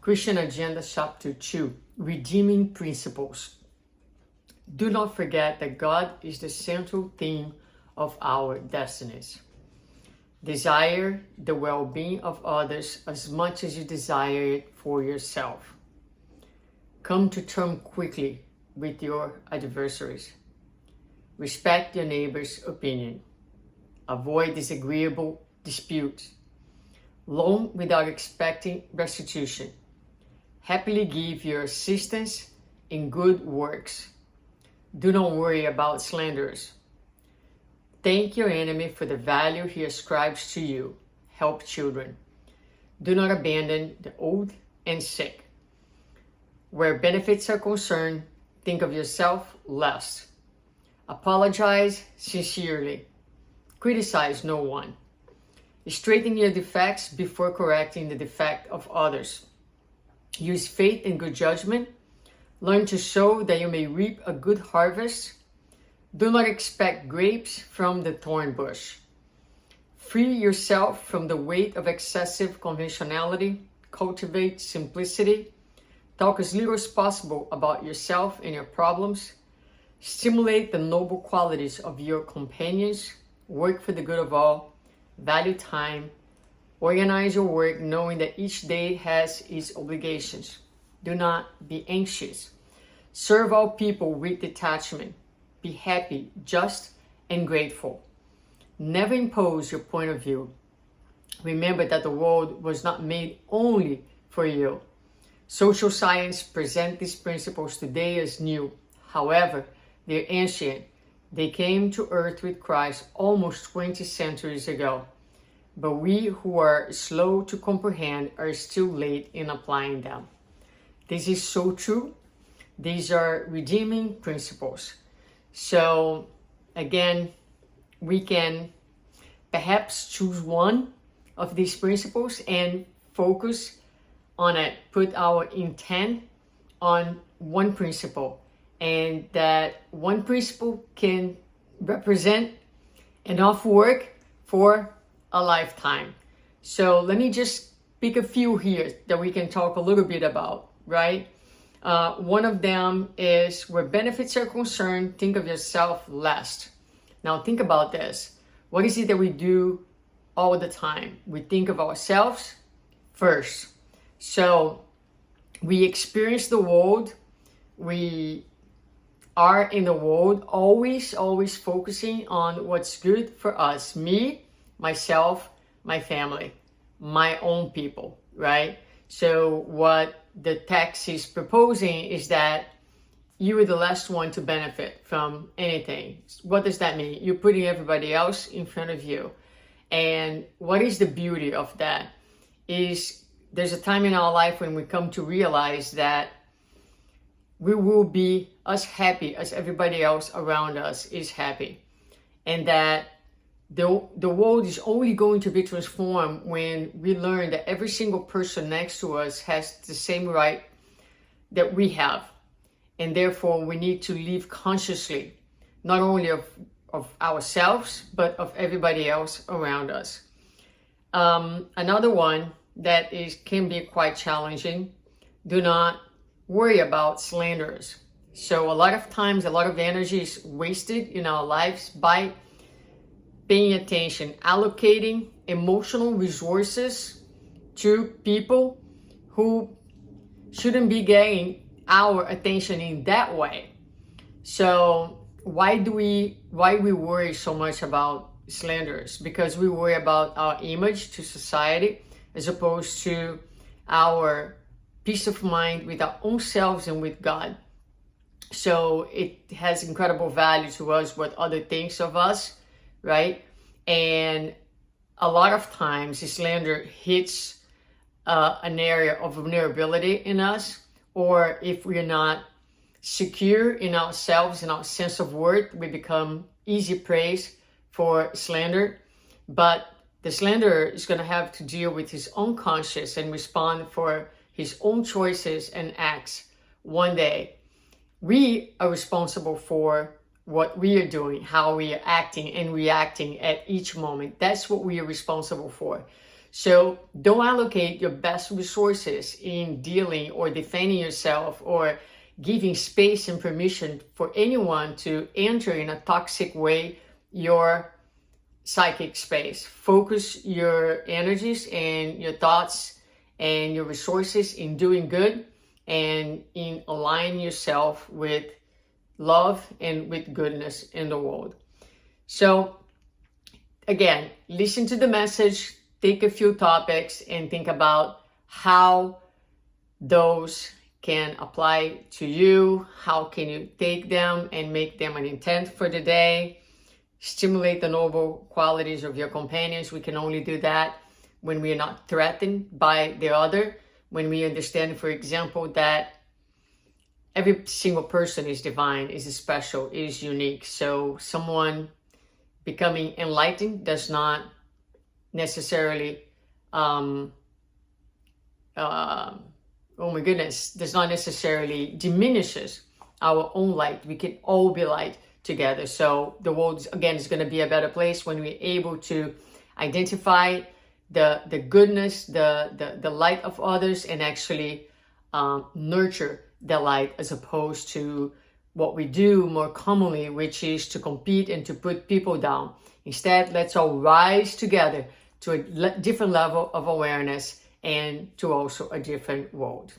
Christian Agenda Chapter 2, Redeeming Principles. Do not forget that God is the central theme of our destinies. Desire the well-being of others as much as you desire it for yourself. Come to terms quickly with your adversaries. Respect your neighbor's opinion. Avoid disagreeable disputes. Loan without expecting restitution. Happily give your assistance in good works. Do not worry about slanderers. Thank your enemy for the value he ascribes to you. Help children. Do not abandon the old and sick. Where benefits are concerned, think of yourself less. Apologize sincerely. Criticize no one. Straighten your defects before correcting the defect of others. Use faith and good judgment. Learn to sow that you may reap a good harvest. Do not expect grapes from the thorn bush. Free yourself from the weight of excessive conventionality. Cultivate simplicity. Talk as little as possible about yourself and your problems. Stimulate the noble qualities of your companions. Work for the good of all. Value time. Organize your work knowing that each day has its obligations. Do not be anxious. Serve all people with detachment. Be happy, just, and grateful. Never impose your point of view. Remember that the world was not made only for you. Social science presents these principles today as new. However, they're ancient. They came to earth with Christ almost 20 centuries ago. But we who are slow to comprehend are still late in applying them. This is so true. These are redeeming principles. So again, we can perhaps choose one of these principles and focus on it, put our intent on one principle, and that one principle can represent enough work for a lifetime. So let me just pick a few here that we can talk a little bit about, right? One of them is where benefits are concerned, think of yourself last. Now think about this. What is it that we do all the time? We think of ourselves first. So we experience the world. We are in the world, always focusing on what's good for us. Me, myself, my family, my own people, right? So what the text is proposing is that you are the last one to benefit from anything. What does that mean? You're putting everybody else in front of you. And what is the beauty of that? Is there's a time in our life when we come to realize that we will be as happy as everybody else around us is happy. And that the world is only going to be transformed when we learn that every single person next to us has the same right that we have. And therefore, we need to live consciously, not only of ourselves, but of everybody else around us. Another one that can be quite challenging, do not worry about slanders. So a lot of times, a lot of energy is wasted in our lives by paying attention, allocating emotional resources to people who shouldn't be getting our attention in that way. So why we worry so much about slanders? Because we worry about our image to society as opposed to our peace of mind with our own selves and with God. So it has incredible value to us what other thinks of us, right? And a lot of times slander hits an area of vulnerability in us, or if we're not secure in ourselves and our sense of worth, we become easy prey for slander. But the slanderer is going to have to deal with his own conscience and respond for his own choices and acts one day. We are responsible for what we are doing, how we are acting and reacting at each moment. That's what we are responsible for. So don't allocate your best resources in dealing or defending yourself or giving space and permission for anyone to enter in a toxic way your psychic space. Focus your energies and your thoughts and your resources in doing good and in aligning yourself with love and with goodness in the world. So again, listen to the message, take a few topics and think about how those can apply to you. How can you take them and make them an intent for the day? Stimulate the noble qualities of your companions. We can only do that when we are not threatened by the other, when we understand, for example, that every single person is divine, is special, is unique. So someone becoming enlightened does not necessarily, oh my goodness, does not necessarily diminishes our own light. We can all be light together. So the world, again, is going to be a better place when we're able to identify the goodness, the light of others, and actually nurture the light, as opposed to what we do more commonly, which is to compete and to put people down. Instead, let's all rise together to a different level of awareness and to also a different world.